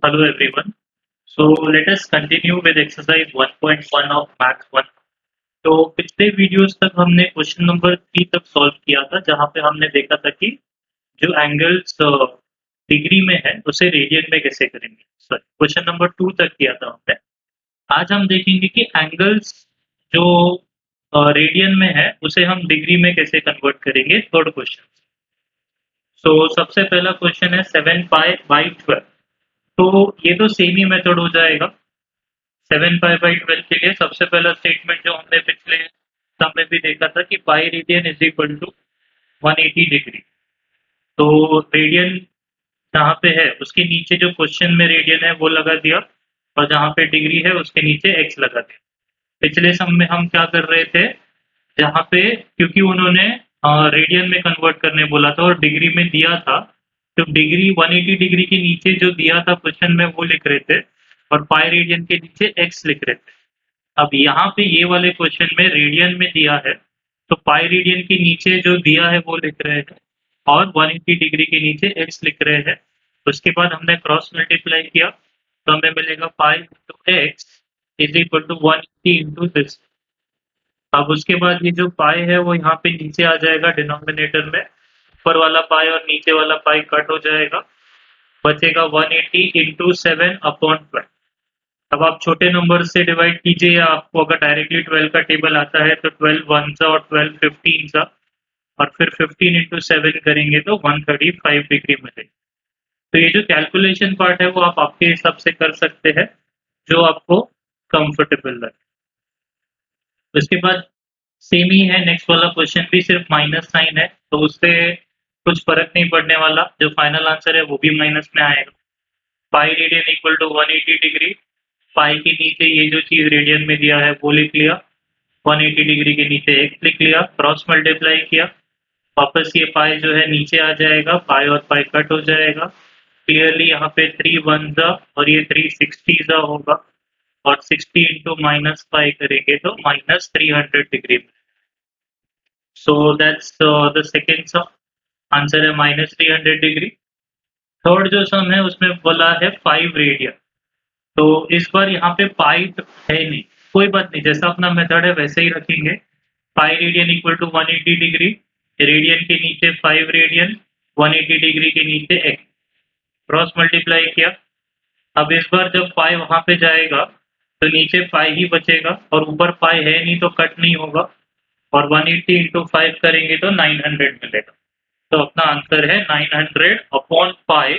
Hello everyone. So let us continue with exercise 1.1 of Math 1. तो पिछले videos तक हमने क्वेश्चन नंबर 3 तक सॉल्व किया था जहाँ पे हमने देखा था कि जो एंगल्स डिग्री में है उसे रेडियन में कैसे करेंगे। सॉरी, क्वेश्चन नंबर 2 तक किया था हमने। आज हम देखेंगे कि एंगल्स जो रेडियन में है उसे हम डिग्री में कैसे कन्वर्ट करेंगे। Third question. सो सबसे पहला क्वेश्चन है 7 पाई बाई 12। तो ये तो सेम ही मेथड हो जाएगा। 7 पाई/12 के लिए सबसे पहला स्टेटमेंट जो हमने पिछले सम में भी देखा था कि pi radian is equal to 180 degree. तो रेडियन जहाँ पे है उसके नीचे जो क्वेश्चन में रेडियन है वो लगा दिया, और जहाँ पे डिग्री है उसके नीचे एक्स लगा दिया। पिछले सम में हम क्या कर रहे थे, जहाँ पे क्योंकि उन्होंने रेडियन में कन्वर्ट करने बोला था और डिग्री में दिया था, तो डिग्री 180 डिग्री के नीचे जो दिया था क्वेश्चन में वो लिख रहे थे, और पाई रेडियन के नीचे एक्स लिख रहे थे। अब यहाँ पे ये वाले क्वेश्चन में रेडियन में दिया है, तो पाई रेडियन के नीचे जो दिया है वो लिख रहे हैं, और 180 डिग्री के नीचे एक्स लिख रहे हैं। उसके बाद हमने क्रॉस मल्टीप्लाई किया तो हमें मिलेगा pi into x is equal to 180 into this. अब उसके बाद ये जो पाई है वो यहाँ पे नीचे आ जाएगा डिनोमिनेटर में, ऊपर वाला पाई और नीचे वाला पाई कट हो जाएगा, बचेगा 180 इंटू 7/12। अब आप छोटे नंबर से डिवाइड कीजिए, या आपको अगर डायरेक्टली 12 का टेबल आता है तो 12 वन सा और 12 15 सा, और फिर 15 इंटू 7 करेंगे तो 135 डिग्री मिलेगी। तो ये जो कैलकुलेशन पार्ट है वो आप आपके हिसाब से कर सकते हैं, जो आपको कंफर्टेबल लगे। उसके बाद सेम ही है, नेक्स्ट वाला क्वेश्चन भी सिर्फ माइनस साइन है, तो उससे कुछ फर्क नहीं पड़ने वाला, जो फाइनल आंसर है वो भी माइनस में आएगा। Pi radian equal to 180 degree, pi के नीचे ये जो चीज रेडियन में दिया है वो लिख लिया, 180 डिग्री के नीचे एक्स लिख लिया, क्रॉस मल्टीप्लाई किया, वापस ये पाई जो है नीचे आ जाएगा, पाई और पाई कट हो जाएगा। क्लियरली यहाँ पे 3 वन ज़ा और ये 3 60 ज़ा होगा, और 60 इंटू माइनस पाई करेंगे तो minus 300 degree. So that's the second sum, answer है माइनस 300 डिग्री। थर्ड जो सम है उसमें बोला है 5 रेडियन। तो इस बार यहाँ पे पाई है नहीं, कोई बात नहीं, जैसा अपना मेथड है वैसे ही रखेंगे। Pi radian equal to 180 degree, radian के नीचे 5 रेडियन, 180 डिग्री के नीचे एक्स, क्रॉस मल्टीप्लाई किया। अब इस बार जब पाई वहां पे जाएगा तो नीचे पाई ही बचेगा, और ऊपर पाई है नहीं तो कट नहीं होगा, और 180 इंटू 5 करेंगे तो 900 मिलेगा। तो अपना आंसर है 900 अपॉन पाई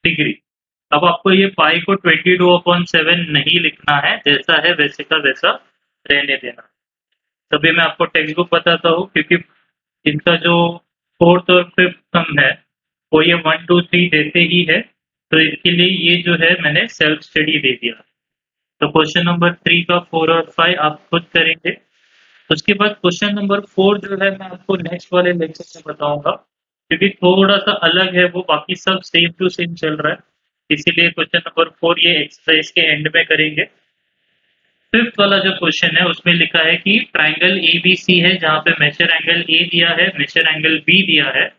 डिग्री। अब आपको ये पाई को 22/7 नहीं लिखना है, जैसा है वैसे का वैसा रहने देना। तभी मैं आपको टेक्स्ट बुक बताता हूँ, क्योंकि इनका जो फोर्थ और फिफ्थ सम है वो ये 1 2 3 देते ही है, तो इसके लिए ये जो है मैंने सेल्फ स्टडी दे दिया। तो क्वेश्चन नंबर 3 का 4 और 5 आप खुद करेंगे। उसके बाद क्वेश्चन नंबर 4 जो है मैं आपको नेक्स्ट वाले लेक्चर में बताऊंगा, क्योंकि थोड़ा सा अलग है, वो बाकी सब सेम टू सेम चल रहा है, इसीलिए क्वेश्चन नंबर 4 ये एक्सरसाइज के एंड में करेंगे। फिफ्थ वाला जो क्वेश्चन है उसमें लिखा है कि ट्राइंगल ए बी सी है, जहाँ पे मेजर एंगल ए दिया है, मेजर एंगल बी दिया है,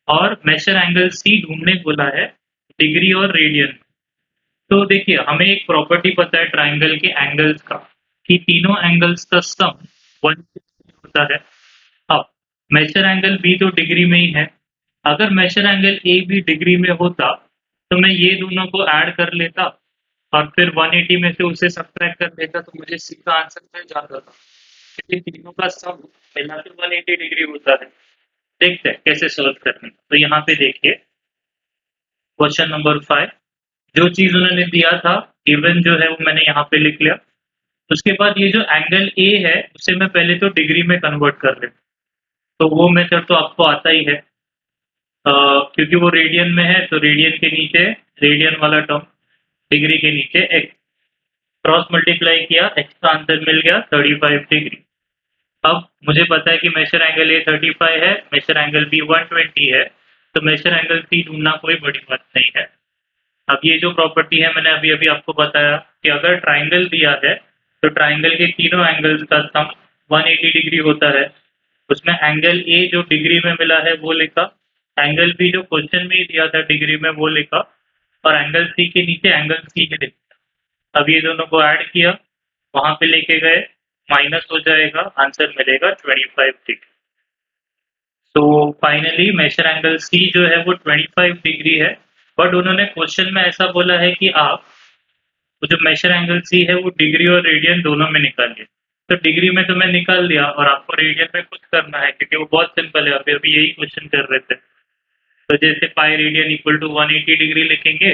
और मेजर एंगल सी ढूंढने बोला है डिग्री और रेडियन। तो देखिए, हमें एक प्रॉपर्टी पता है ट्राइंगल के एंगल्स का, कि तीनों एंगल्स का सम 160 होता है। अब मेजर एंगल बी तो डिग्री में ही है, अगर मेजर एंगल ए भी डिग्री में होता तो मैं ये दोनों को ऐड कर लेता, और फिर 180 में से उसे सब्ट्रैक्ट कर देता, तो मुझे सी का आंसर मिल जाता था, क्योंकि तीनों का सम मिला के 180 डिग्री होता है। देखते हैं कैसे सॉल्व करना। तो यहाँ पे देखिए, क्वेश्चन नंबर 5, जो चीज उन्होंने दिया था गिवन जो है वो मैंने यहाँ पे लिख लिया। उसके बाद ये जो एंगल ए है उसे मैं पहले तो डिग्री में कन्वर्ट कर लेता, तो वो मेथड तो आपको आता ही है। क्योंकि वो रेडियन में है तो रेडियन के नीचे रेडियन वाला टर्म, डिग्री के नीचे एक्स, क्रॉस मल्टीप्लाई किया, एक्स का आंसर मिल गया 35 डिग्री। अब मुझे पता है कि मेजर एंगल ए 35 है, मेजर एंगल बी 120 है, तो मेजर एंगल सी ढूंढना कोई बड़ी बात नहीं है। अब ये जो प्रॉपर्टी है मैंने अभी अभी आपको बताया कि अगर ट्राइंगल दिया है तो ट्राइंगल के तीनों एंगल्स का सम 180 डिग्री होता है। उसमें एंगल ए जो डिग्री में मिला है वो लिखा, एंगल बी जो क्वेश्चन में ही दिया था डिग्री में वो लिखा, और एंगल सी के नीचे एंगल सी है लिखा। अब ये दोनों को ऐड किया, वहां पे लेके गए, माइनस हो जाएगा, आंसर मिलेगा 25 degree. So finally major angle C जो है वो 25 डिग्री है। बट उन्होंने क्वेश्चन में ऐसा बोला है कि आप वो जो मेजर एंगल सी है वो डिग्री और रेडियन दोनों में निकालिए। तो डिग्री में तो मैं निकाल दिया और आपको रेडियन में खुद करना है, क्योंकि वो बहुत सिंपल है, अभी अभी यही क्वेश्चन कर रहे थे। तो जैसे pi radian equal to 180 degree लिखेंगे,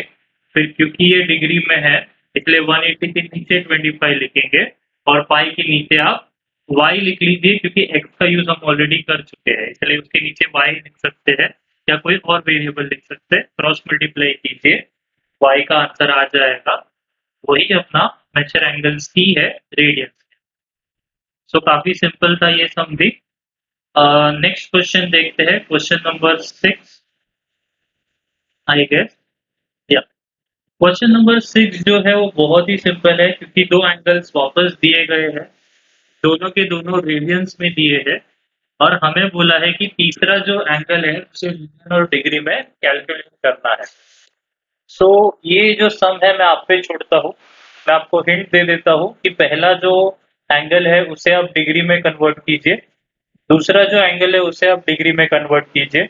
फिर क्योंकि ये डिग्री में है इसलिए 180 के नीचे 25 लिखेंगे, और पाई के नीचे आप y लिख लीजिए, क्योंकि x का यूज हम ऑलरेडी कर चुके हैं इसलिए उसके नीचे y लिख सकते हैं, या कोई और वेरिएबल लिख सकते हैं, क्रॉस मल्टीप्लाई कीजिए, y का आंसर आ जाएगा, वही अपना मेजर एंगल सी है रेडियन। सो काफी सिंपल था ये सम भी। नेक्स्ट क्वेश्चन देखते हैं, क्वेश्चन नंबर 6 आई गेस, या क्वेश्चन नंबर 6 जो है वो बहुत ही सिंपल है, क्योंकि दो एंगल्स वापस दिए गए हैं, दोनों के दोनों रेडियंस में दिए हैं, और हमें बोला है कि तीसरा जो एंगल है उसे रेडियन और डिग्री में कैलकुलेट करना है। सो ये जो सम है मैं आप पे छोड़ता हूँ, मैं आपको हिंट दे देता हूँ कि पहला जो एंगल है उसे आप डिग्री में कन्वर्ट कीजिए, दूसरा जो एंगल है उसे आप डिग्री में कन्वर्ट कीजिए,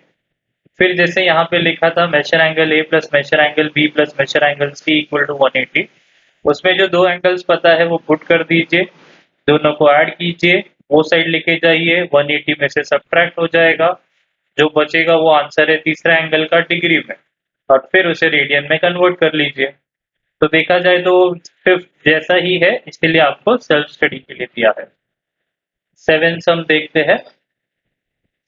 फिर जैसे यहाँ पे लिखा था major angle A plus major angle B plus major angle C equal to 180, उसमें जो दो एंगल्स पता है वो पुट कर दीजिए, दोनों को ऐड कीजिए, वो साइड लेके जाइए, 180 में से सब्ट्रैक्ट हो जाएगा, जो बचेगा वो आंसर है तीसरा एंगल का डिग्री में, और फिर उसे रेडियन में कन्वर्ट कर लीजिए। तो देखा जाए तो फिफ्थ जैसा ही है, इसलिए आपको सेल्फ स्टडी के लिए दिया है। 7 सम देखते हैं।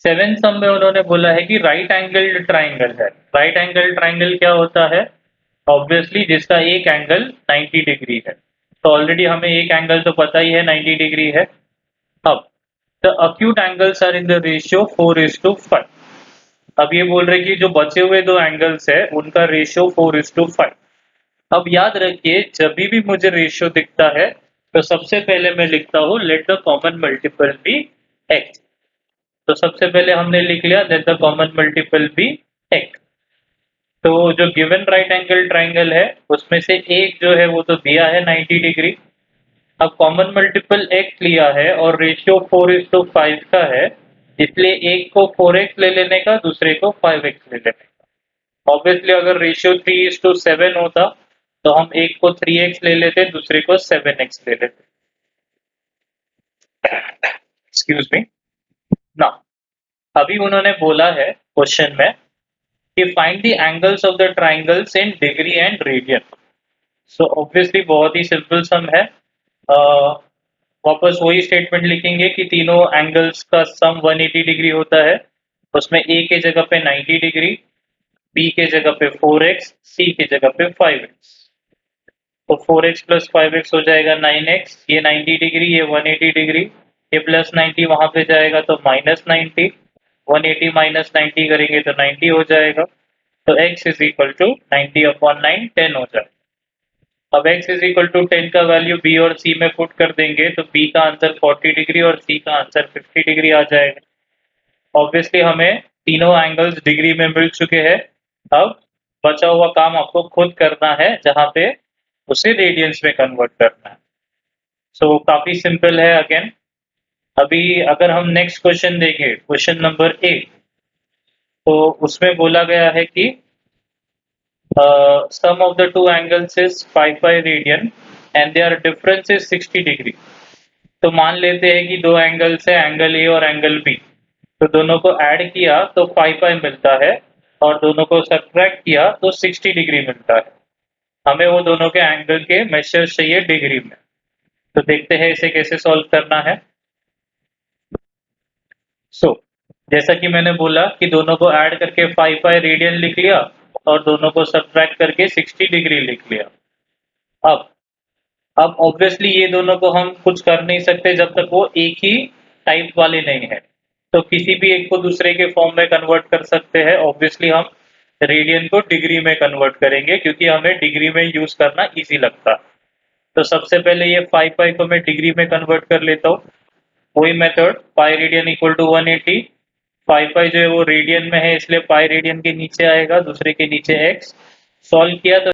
7 सम में उन्होंने बोला है कि राइट एंगल ट्राइंगल है। राइट एंगल ट्राइंगल क्या होता है? ऑब्वियसली जिसका एक एंगल 90 डिग्री है। तो ऑलरेडी हमें एक एंगल तो पता ही है 90 डिग्री है। अब the acute angles are in the ratio 4:5। अब ये बोल रहे कि जो बचे हुए दो एंगल्स है उनका रेशियो 4:5। अब याद रखिए जब भी मुझे रेशियो दिखता है तो सबसे पहले मैं लिखता हूँ let the common multiple be x। तो सबसे पहले हमने लिख लिया let the common multiple be x। तो जो गिवन राइट एंगल ट्राइंगल है उसमें से एक जो है वो तो दिया है 90 डिग्री। अब कॉमन मल्टीपल x लिया है और रेशियो 4:5 का है, इसलिए एक को 4x ले लेने का, दूसरे को 5x ले लेने का। ऑब्वियसली अगर रेशियो 3:7 होता तो हम एक को 3x ले लेते, दूसरे को 7x ले लेते। एक्सक्यूज मी ना। अभी उन्होंने बोला है क्वेश्चन में कि find the angles of the triangles in degree and radian. So obviously बहुत ही सिंपल सम है। वापस वही स्टेटमेंट लिखेंगे कि तीनों एंगल्स का सम 180 डिग्री होता है, उसमें a के जगह पे 90 डिग्री, b के जगह पे 4x, c के जगह पे 5x। तो 4x प्लस 5x हो जाएगा 9x, ये 90 डिग्री, ये 180 डिग्री, ये प्लस 90 वहां पे जाएगा तो माइनस 90, 180 माइनस 90 करेंगे तो 90 हो जाएगा। तो x इज इक्वल टू 90/9 10 हो जाएगा। अब x इज इक्वल टू 10 का वैल्यू b और c में पुट कर देंगे तो b का आंसर 40 डिग्री और c का आंसर 50 डिग्री आ जाएगा। ऑब्वियसली हमें तीनों एंगल्स डिग्री में मिल चुके हैं। अब बचा हुआ काम आपको खुद करना है, जहां पे उसे रेडियंस में कन्वर्ट करना है। सो काफी सिंपल है अगेन। अभी अगर हम नेक्स्ट क्वेश्चन देखें, क्वेश्चन नंबर 8, तो उसमें बोला गया है कि sum of the two angles is 5 radian and their difference is 60 degree. तो मान लेते हैं कि दो एंगल्स है, एंगल ए और एंगल बी, तो दोनों को ऐड किया तो 5 मिलता है, और दोनों को सब्ट्रैक्ट किया तो 60 डिग्री मिलता है। हमें वो दोनों के एंगल के मेजर्स चाहिए डिग्री में। तो देखते हैं इसे कैसे सॉल्व करना है। सो जैसा कि मैंने बोला कि दोनों को ऐड करके 5 रेडियन लिख लिया और दोनों को सब्ट्रैक्ट करके 60 डिग्री लिख लिया। अब ऑब्वियसली ये दोनों को हम कुछ कर नहीं सकते जब तक वो एक ही टाइप वाले नहीं है, तो किसी भी एक को दूसरे के फॉर्म में कन्वर्ट कर सकते हैं। ऑब्वियसली हम रेडियन को डिग्री में कन्वर्ट करेंगे क्योंकि हमें डिग्री में यूज करना इजी लगता है। तो सबसे पहले ये 5 को मैं डिग्री में कन्वर्ट कर लेता हूँ, वही method, pi radian equal to 180। 5 जो है वो रेडियन में है इसलिए पाई रेडियन के नीचे आएगा, दूसरे के नीचे x, सॉल्व किया तो